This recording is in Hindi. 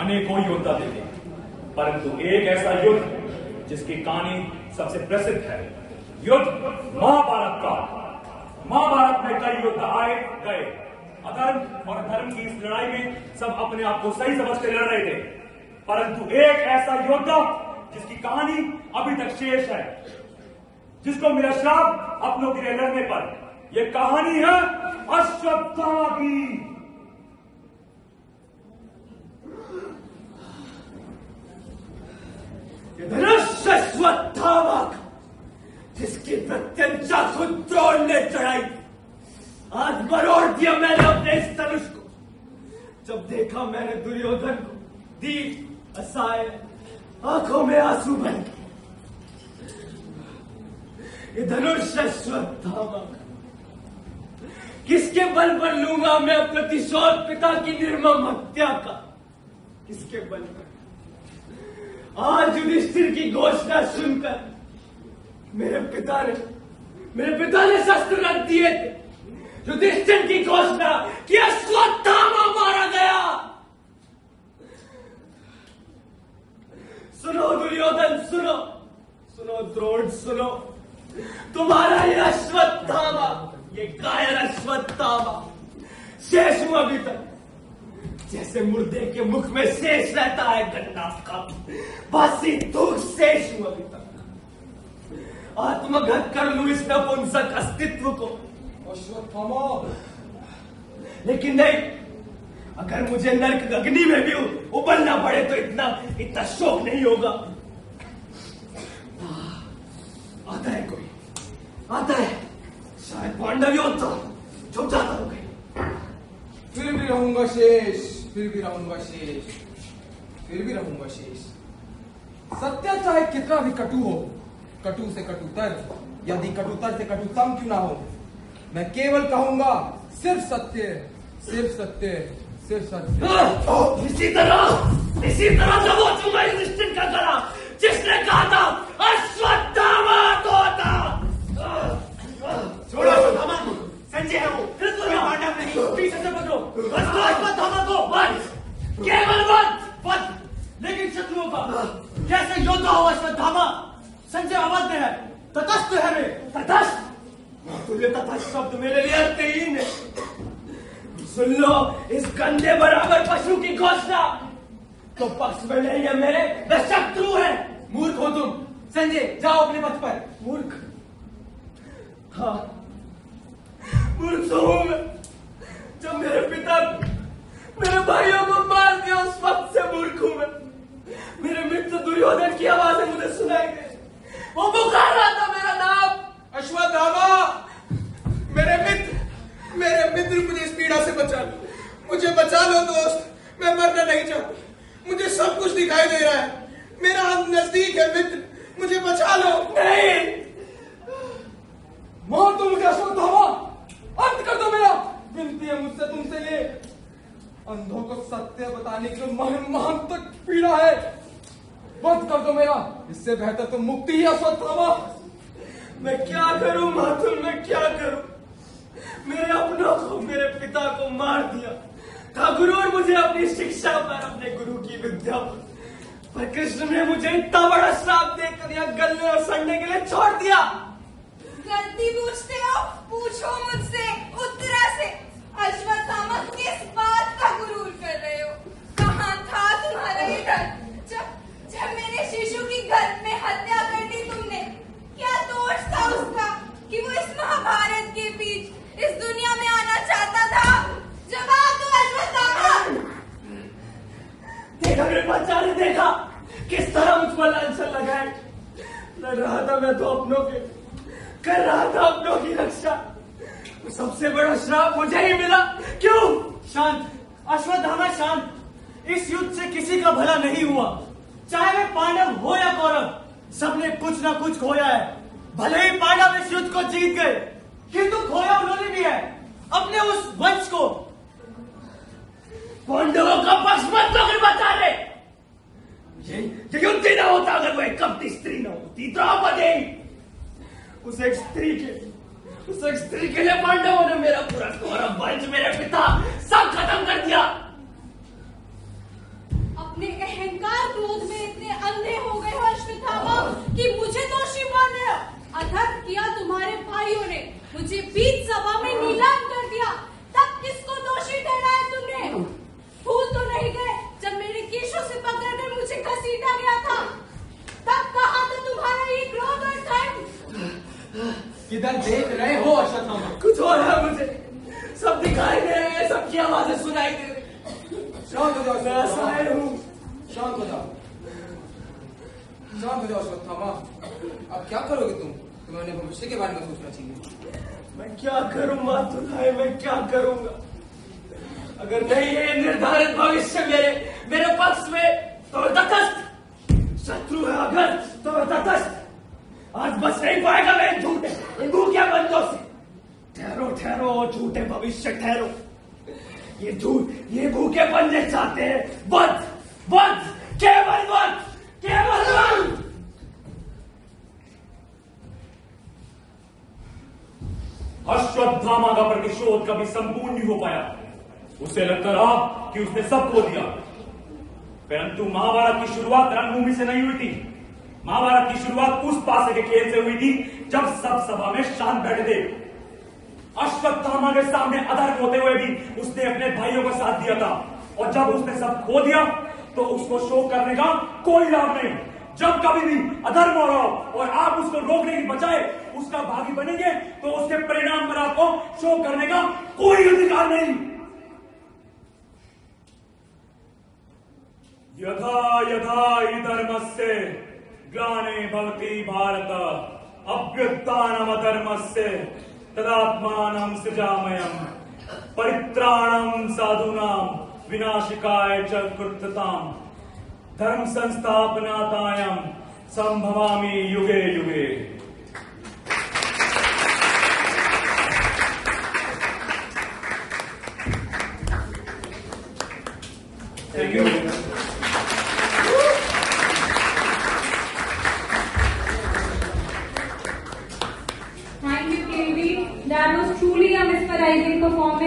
अनेकों योद्धा देखे, परंतु एक ऐसा युद्ध जिसकी कहानी सबसे प्रसिद्ध है, युद्ध महाभारत का। महाभारत में कई योद्धा आए गए, अधर्म और धर्म की इस लड़ाई में सब अपने आप को सही समझकर लड़ रहे थे, परंतु एक ऐसा योद्धा जिसकी कहानी अभी तक शेष है, जिसको मिला श्राप अपनों के लिए लड़ने पर। यह कहानी है अश्वत्थामा की। अश्वत्थामा जिसकी प्रत्यंचा खुद तोड़ने चढ़ाई, आज मरोड़ दिया मैंने अपने इस धनुष को। जब देखा मैंने दुर्योधन को, दीप असहाय, आंखों में आंसू बह गए। ये धनुष अश्वत्थामा किसके बल पर लूंगा मैं प्रतिशोध पिता की निर्मम हत्या का? किसके बल पर? आज युधिष्ठिर की घोषणा सुनकर मेरे पिता ने शस्त्र रख दिए थे। युधिष्ठिर की घोषणा कि अश्वत्थामा मारा गया। सुनो दुर्योधन, सुनो द्रोण, सुनो, तुम्हारा ये अश्वत्थामा, ये कायर अश्वत्थामा शेष हूं अभी तक। जैसे मुर्दे के मुख में शेष रहता है गन्ना का, बासी धूल शेष हूं अभी तक। आत्मघात कर लूं इस नपुंसक अस्तित्व को अश्वत्थामा। लेकिन नहीं, अगर मुझे नरक अग्नि में भी उबलना पड़े तो इतना शोक नहीं होगा। आता है कोई, आता है, शायद पांडव योद्धा जो ज्यादा हो गए। फिर भी रहूंगा शेष, फिर भी रहूंगा शेष, फिर भी रहूंगा शेष। सत्य चाहे कितना भी कटु हो, कटु से कटुतर, यदि कटुतर से कटुतम क्यों ना हो, मैं केवल कहूंगा सिर्फ सत्य, सिर्फ सत्य, सिर्फ सत्य। इसी तरह दबोचूंगा युधिष्ठिर का गला, जिसने कहा था अश्वत्थामा तो था। छोड़ो अश्वत्थामा को, संजय है वो, पांडव नहीं, पीछे से पकड़ो अश्वत्थामा को। वध, केवल वध, लेकिन शत्रुओं का। कैसे योद्धा हो अश्वत्थामा? संजय अवध है, तटस्थ है रे, तटस्थ। तुझे तटस्थ शब्द मेरे लिए अर्थहीन है। सुन लो इस गंदे बराबर पशु की घोषणा, तो पक्ष में नहीं है मेरे, वह शत्रु है। मूर्ख हो तुम। संजय जाओ अपने पथ पर। मूर्ख? हाँ, मूर्ख तो हूं मैं। जब मेरे पिता मेरे भाइयों को मार दिया, उस वक्त से मूर्ख हूं मैं। मेरे मित्र दुर्योधन की आवाजें मुझे सुनाई गई, वो पुकार रहा था मेरा नाम। अश्वत्थामा, मेरे मित्र मुझे इस पीड़ा से बचा लो, मुझे बचा लो दोस्त, मैं मरना नहीं चाहता। मुझे सब कुछ दिखाई दे रहा है, मेरा अंत नजदीक है मित्र, मुझे बचा लो। नहीं, मार दो मुझे अश्वत्थामा, अंत कर दो मेरा। विनती है मुझसे तुमसे ये, अंधों को सत्य बताने की महान तक पीड़ा है, वध कर दो मेरा, इससे बेहतर तो मुक्ति ही अश्वत्थामा। मैं क्या करूं मातुल, मैं क्या करूं? मेरे अपनों को, मेरे पिता को मार दिया था गुरु, मुझे अपनी शिक्षा पर, अपने गुरु की विद्या पर कृष्ण ने मुझे इतना बड़ा श्राप देकर यहाँ गलने और सड़ने के लिए छोड़ दिया। गलती पूछते हो, पूछो मुझसे उत्तरा से। अश्वत्थामा किस बात का गुरूर कर रहे हो? कहाँ था तुम्हारा ये डर जब मेरे शिशु की गर्भ में हत्या कर दी तुमने? क्या दोष था उसका कि वो इस महाभारत के बीच इस दुनिया में आना चाहता था? जवाब दो अश्वत्थामा। देखा मेरे बच्चा ने, देखा किस तरह मुझ पर लांछन लगाए। लड़ रहा था मैं तो अपनों के, कर रहा था अपनों की रक्षा। सबसे बड़ा श्राप मुझे ही मिला। क्यों? शांत अश्वत्थामा, शांत। इस युद्ध से किसी का भला नहीं हुआ, चाहे वे पांडव हो या कौरव, सबने कुछ ना कुछ खोया है। भले ही पांडव इस युद्ध को जीत गए, किंतु खोया उन्होंने भी है, अपने उस वंश को। पांडवों का पक्ष मत लोग बता ले। ये युद्ध ही ना होता अगर वह कपटी स्त्री न होती, द्रौपदी। उस एक स्त्री के लिए पांडवों ने मेरा पूरा कौरव वंश, मेरे पिता सब खत्म कर दिया। अपने अंधे हो गए हो अश्वत्थामा कि मुझे दोषी मान रहे हो? अधर्म किया तुम्हारे भाइयों ने, मुझे बीच सभा में नीलाम कर दिया, तब किसको दोषी ठहराया तुमने? भूल तो नहीं गए जब मेरे केशों से पकड़कर मुझे घसीटा गया था? तब कहा था तुम्हारा ये क्रोध और धर्म? किधर देख रहे हो अश्वत्थामा? कुछ हो रहा है मुझे, सब दिखाई दे रहे हैं, सबकी आवाजें सुनाई दे रही। शांत हो जाओ मैं असहाय हूँ। शांत हो जाओ, शांत हो जाओ अश्वत्थामा। अब क्या करोगे तुम? तुम्हें अपने भविष्य के बारे में सोचना चाहिए। मैं क्या करूँ मातुलाए, मैं क्या करूँगा? अगर नहीं है निर्धारित भविष्य मेरे पक्ष में तो तटस्थ, शत्रु है अगर तो तटस्थ। आज बच नहीं पाएगा मैं इन भूखे बंदों से। ठहरो ठहरो झूठे भविष्य ठहरो, ये भूखे पंजे चाहते हैं वध, वध, केवल वध, केवल वध। अश्वत्थामा का प्रतिशोध कभी संपूर्ण नहीं हो पाया। उसे लगता रहा कि उसने सब खो दिया, परंतु महाभारत की शुरुआत रणभूमि से नहीं हुई थी। महाभारत की शुरुआत उस पासे के खेल से हुई थी जब सब सभा में शांत बैठे थे। अश्वत्थामा के सामने अधर्म होते हुए भी उसने अपने भाइयों का साथ दिया था, और जब उसने सब खो दिया तो उसको शोक करने का कोई लाभ नहीं। जब कभी भी अधर्म हो रहा हो और आप उसको रोकने की बजाय उसका भागी बनेंगे तो उसके परिणाम पर आपको शोक करने का कोई अधिकार नहीं। यथा यथा हि धर्मस्य ग्लानि भवति भारत अभ्युत्थानमधर्मस्य तदात्मानं सृजाम्यहम् परित्राणं साधूनां विनाशकाय च कृत्यताम् धर्म संस्थापनार्थाय संभवामि युगे युगे। Thank you. Thank you, KV. That was truly a mesmerizing performance.